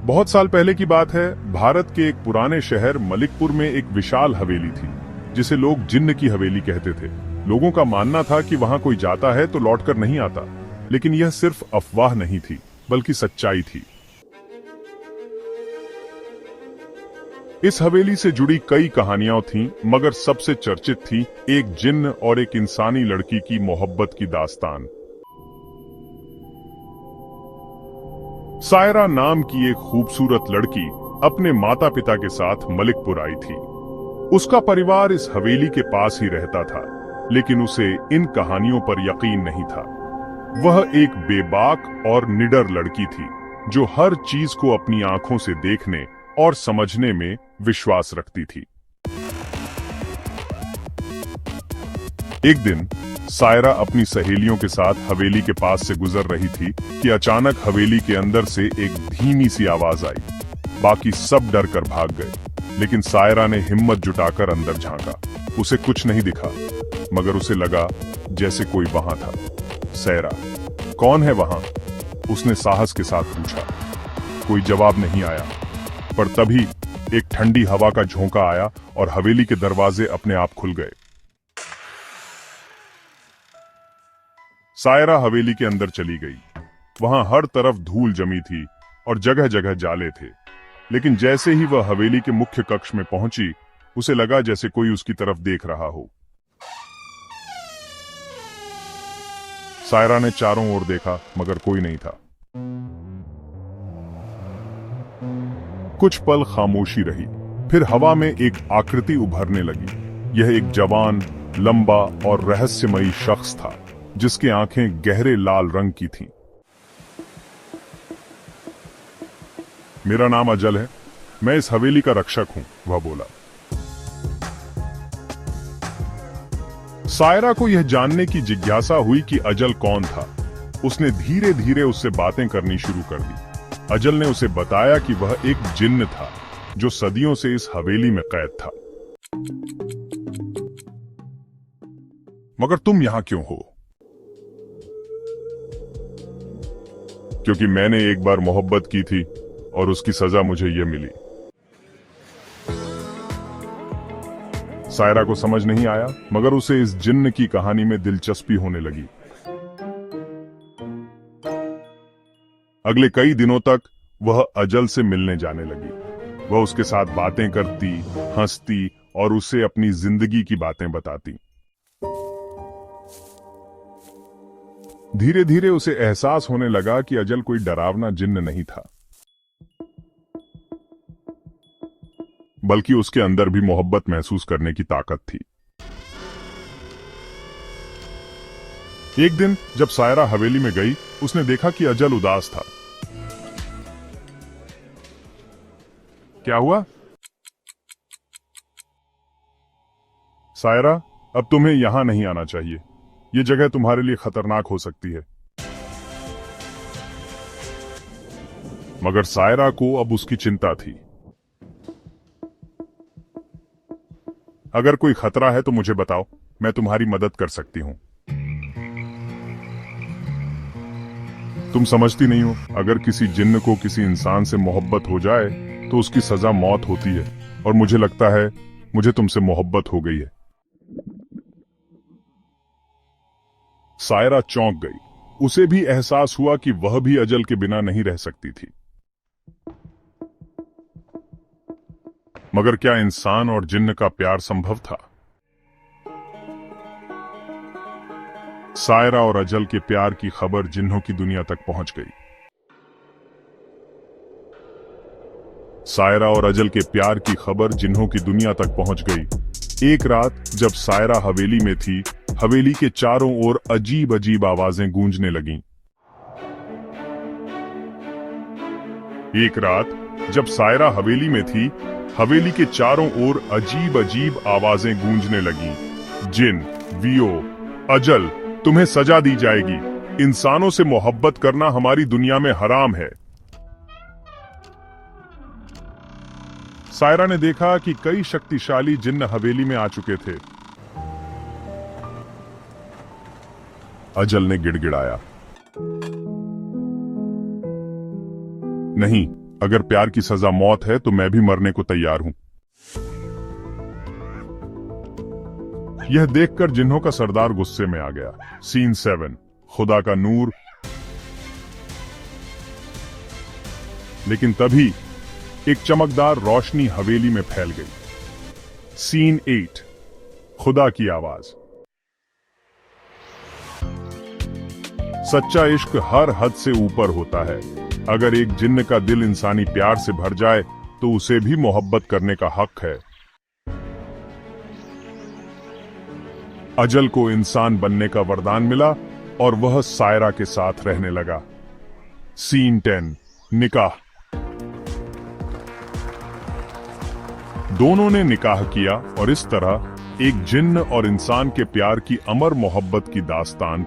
बहुत साल पहले की बात है। भारत के एक पुराने शहर मलिकपुर में एक विशाल हवेली थी, जिसे लोग जिन्न की हवेली कहते थे। लोगों का मानना था कि वहां कोई जाता है तो लौटकर नहीं आता, लेकिन यह सिर्फ अफवाह नहीं थी, बल्कि सच्चाई थी। इस हवेली से जुड़ी कई कहानियां थीं, मगर सबसे चर्चित थी एक जिन्न और एक इंसानी लड़की की मोहब्बत की दास्तान। सायरा नाम की एक खूबसूरत लड़की अपने माता पिता के साथ मलिकपुर आई थी। उसका परिवार इस हवेली के पास ही रहता था, लेकिन उसे इन कहानियों पर यकीन नहीं था। वह एक बेबाक और निडर लड़की थी, जो हर चीज को अपनी आंखों से देखने और समझने में विश्वास रखती थी। एक दिन सायरा अपनी सहेलियों के साथ हवेली के पास से गुजर रही थी कि अचानक हवेली के अंदर से एक धीमी सी आवाज आई। बाकी सब डर कर भाग गए, लेकिन सायरा ने हिम्मत जुटाकर अंदर झांका। उसे कुछ नहीं दिखा, मगर उसे लगा जैसे कोई वहां था। सायरा, कौन है वहां? उसने साहस के साथ पूछा। कोई जवाब नहीं आया, पर तभी एक ठंडी हवा का झोंका आया और हवेली के दरवाजे अपने आप खुल गए। सायरा हवेली के अंदर चली गई। वहां हर तरफ धूल जमी थी और जगह जगह जाले थे, लेकिन जैसे ही वह हवेली के मुख्य कक्ष में पहुंची, उसे लगा जैसे कोई उसकी तरफ देख रहा हो। सायरा ने चारों ओर देखा, मगर कोई नहीं था। कुछ पल खामोशी रही, फिर हवा में एक आकृति उभरने लगी। यह एक जवान, लंबा और रहस्यमयी शख्स था, जिसकी आंखें गहरे लाल रंग की थीं। मेरा नाम अजल है, मैं इस हवेली का रक्षक हूं, वह बोला। सायरा को यह जानने की जिज्ञासा हुई कि अजल कौन था। उसने धीरे धीरे उससे बातें करनी शुरू कर दी। अजल ने उसे बताया कि वह एक जिन्न था, जो सदियों से इस हवेली में कैद था। मगर तुम यहां क्यों हो? क्योंकि मैंने एक बार मोहब्बत की थी और उसकी सजा मुझे यह मिली। सायरा को समझ नहीं आया, मगर उसे इस जिन्न की कहानी में दिलचस्पी होने लगी। अगले कई दिनों तक वह अजल से मिलने जाने लगी। वह उसके साथ बातें करती, हंसती और उसे अपनी जिंदगी की बातें बताती। धीरे धीरे उसे एहसास होने लगा कि अजल कोई डरावना जिन्न नहीं था, बल्कि उसके अंदर भी मोहब्बत महसूस करने की ताकत थी। एक दिन जब सायरा हवेली में गई, उसने देखा कि अजल उदास था। क्या हुआ? सायरा, अब तुम्हें यहां नहीं आना चाहिए। ये जगह तुम्हारे लिए खतरनाक हो सकती है। मगर सायरा को अब उसकी चिंता थी। अगर कोई खतरा है तो मुझे बताओ, मैं तुम्हारी मदद कर सकती हूं। तुम समझती नहीं हो, अगर किसी जिन्न को किसी इंसान से मोहब्बत हो जाए तो उसकी सजा मौत होती है, और मुझे लगता है मुझे तुमसे मोहब्बत हो गई है। सायरा चौंक गई। उसे भी एहसास हुआ कि वह भी अजल के बिना नहीं रह सकती थी। मगर क्या इंसान और जिन्न का प्यार संभव था? सायरा और अजल के प्यार की खबर जिन्नों की दुनिया तक पहुंच गई। सायरा और अजल के प्यार की खबर जिन्नों की दुनिया तक पहुंच गई। एक रात जब सायरा हवेली में थी, हवेली के चारों ओर अजीब अजीब आवाजें गूंजने लगीं। एक रात जब सायरा हवेली में थी, हवेली के चारों ओर अजीब अजीब आवाजें गूंजने लगीं। जिन, वियो, अजल, तुम्हें सजा दी जाएगी। इंसानों से मोहब्बत करना हमारी दुनिया में हराम है। सायरा ने देखा कि कई शक्तिशाली जिन्न हवेली में आ चुके थे। अजल ने गिड़गिड़ाया, नहीं, अगर प्यार की सजा मौत है तो मैं भी मरने को तैयार हूं। यह देखकर जिन्हों का सरदार गुस्से में आ गया। सीन 7, खुदा का नूर। लेकिन तभी एक चमकदार रोशनी हवेली में फैल गई। सीन 8, खुदा की आवाज। सच्चा इश्क हर हद से ऊपर होता है। अगर एक जिन्न का दिल इंसानी प्यार से भर जाए तो उसे भी मोहब्बत करने का हक है। अजल को इंसान बनने का वरदान मिला और वह सायरा के साथ रहने लगा। सीन 10, निकाह। दोनों ने निकाह किया और इस तरह एक जिन्न और इंसान के प्यार की अमर मोहब्बत की दास्तान